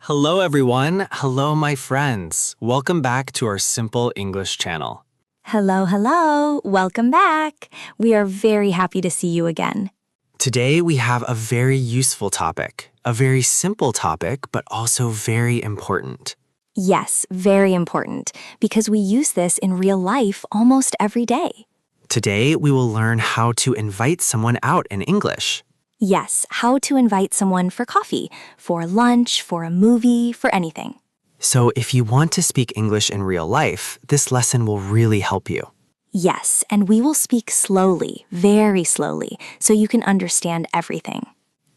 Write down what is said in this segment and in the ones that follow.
Hello, everyone. Hello, my friends. Welcome back to our Simple English channel. Hello, hello. Welcome back. We are very happy to see you again. Today, we have a very useful topic, a very simple topic, but also very important. Yes, very important, because we use this in real life almost every day. Today, we will learn how to invite someone out in English. Yes, how to invite someone for coffee, for lunch, for a movie, for anything. So if you want to speak English in real life, this lesson will really help you. Yes, and we will speak slowly, very slowly, so you can understand everything.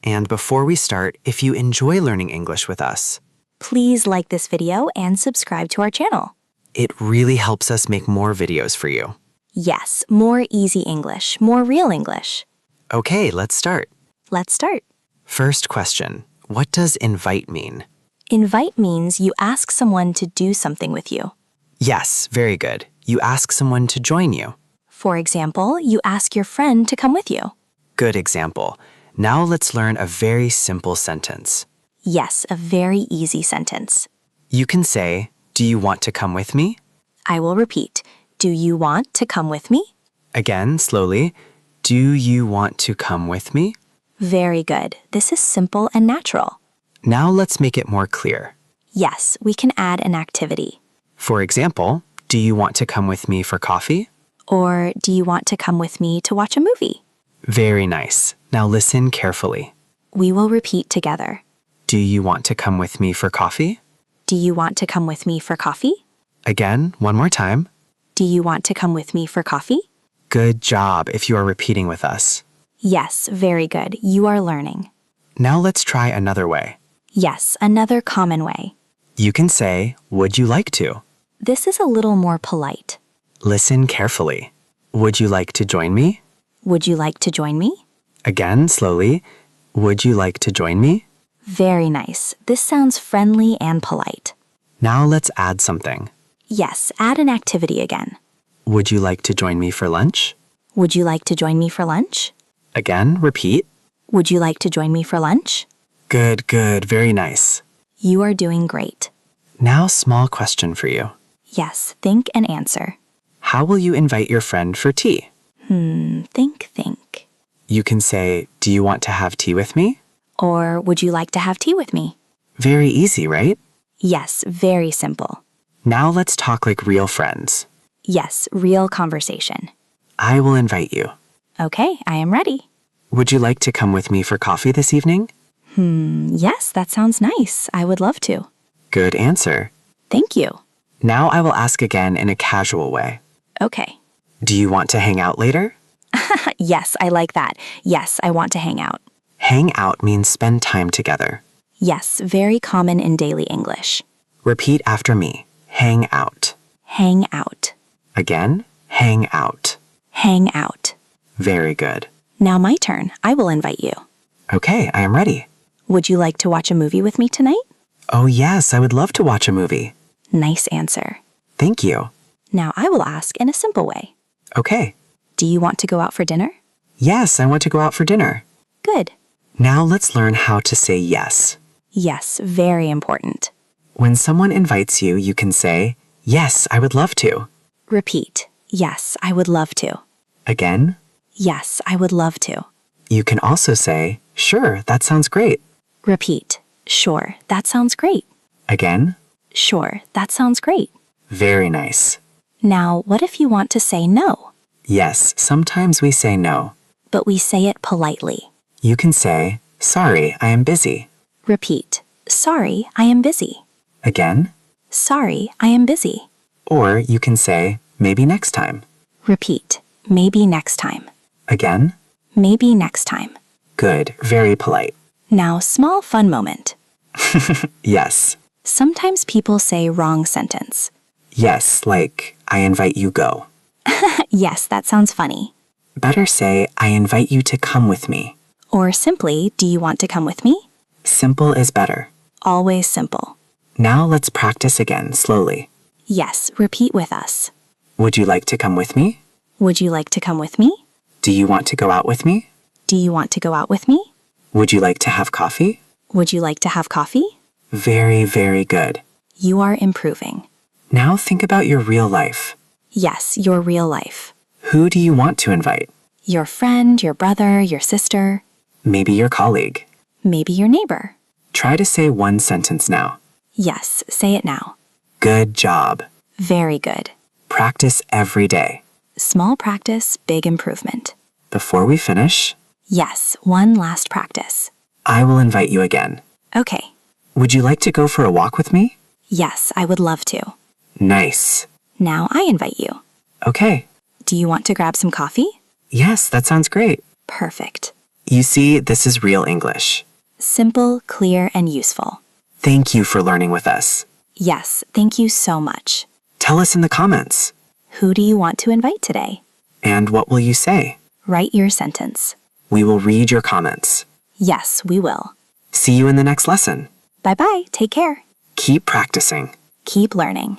And before we start, if you enjoy learning English with us, Please like this video and subscribe to our channel. it really helps us make more videos for you. Yes, more easy English, more real English. Okay, let's start. Let's start. First question, what does invite mean? Invite means you ask someone to do something with you. Yes, very good. You ask someone to join you. For example, you ask your friend to come with you. Good example. Now let's learn a very simple sentence. Yes, a very easy sentence. You can say, do you want to come with me? I will repeat. Do you want to come with me? Again, slowly. Do you want to come with me? Very good. This is simple and natural. Now let's make it more clear. Yes, we can add an activity. For example, do you want to come with me for coffee? Or do you want to come with me to watch a movie? Very nice. Now listen carefully. We will repeat together. Do you want to come with me for coffee? Do you want to come with me for coffee? Again, one more time. Do you want to come with me for coffee? Good job if you are repeating with us. Yes, very good. You are learning. Now let's try another way. Yes, another common way. You can say, would you like to? This is a little more polite. Listen carefully. Would you like to join me? Would you like to join me? Again, slowly. Would you like to join me? Very nice. This sounds friendly and polite. Now let's add something. Yes, add an activity again. Would you like to join me for lunch? Would you like to join me for lunch? Again, repeat. Would you like to join me for lunch? Good, good, very nice. You are doing great. Now, small question for you. Yes, think and answer. How will you invite your friend for tea? Think. You can say, do you want to have tea with me? Or would you like to have tea with me? Very easy, right? Yes, very simple. Now let's talk like real friends. Yes, real conversation. I will invite you. Okay, I am ready. Would you like to come with me for coffee this evening? Yes, that sounds nice. I would love to. Good answer. Thank you. Now I will ask again in a casual way. Okay. Do you want to hang out later? Yes, I like that. Yes, I want to hang out. Hang out means spend time together. Yes, very common in daily English. Repeat after me. Hang out. Hang out. Again, hang out. Hang out. Very good. Now my turn. I will invite you. Okay, I am ready. Would you like to watch a movie with me tonight? Oh yes, I would love to watch a movie. Nice answer. Thank you. Now I will ask in a simple way. Okay. Do you want to go out for dinner? Yes, I want to go out for dinner. Good. Now let's learn how to say yes. Yes, very important. When someone invites you, you can say, yes, I would love to. Repeat. Yes, I would love to. Again, Yes, I would love to. you can also say, sure, that sounds great. Repeat. Sure, that sounds great. Again, Sure, that sounds great. very nice. Now, what if you want to say no, Yes, sometimes we say no. but we say it politely? You can say, sorry, I am busy. Repeat. Sorry, I am busy. Again, Sorry, I am busy. or you can say, maybe next time. Repeat. Maybe next time. Again, Maybe next time. good, very polite. Now, small fun moment. Yes. Sometimes people say wrong sentence. Yes, like, I invite you go. Yes, that sounds funny. Better say, I invite you to come with me. Or simply, do you want to come with me? Simple is better. Always simple. Now let's practice again slowly. Yes, repeat with us. Would you like to come with me? Would you like to come with me? Do you want to go out with me? Do you want to go out with me? Would you like to have coffee? Would you like to have coffee? Very, very good. You are improving. Now think about your real life. Yes, your real life. Who do you want to invite? Your friend, your brother, your sister, Maybe your colleague. maybe your neighbor. Try to say one sentence now. Yes, say it now. Good job. Very good. Practice every day. Small practice, big improvement. Before we finish, Yes, one last practice. I will invite you again. Okay. Would you like to go for a walk with me? Yes, I would love to. Nice. Now I invite you. Okay. Do you want to grab some coffee? Yes, that sounds great. Perfect. You see, this is real English. Simple, clear, and useful. Thank you for learning with us. Yes, thank you so much. Tell us in the comments. Who do you want to invite today? And what will you say? Write your sentence. We will read your comments. Yes, we will. See you in the next lesson. Bye bye. Take care. Keep practicing. Keep learning.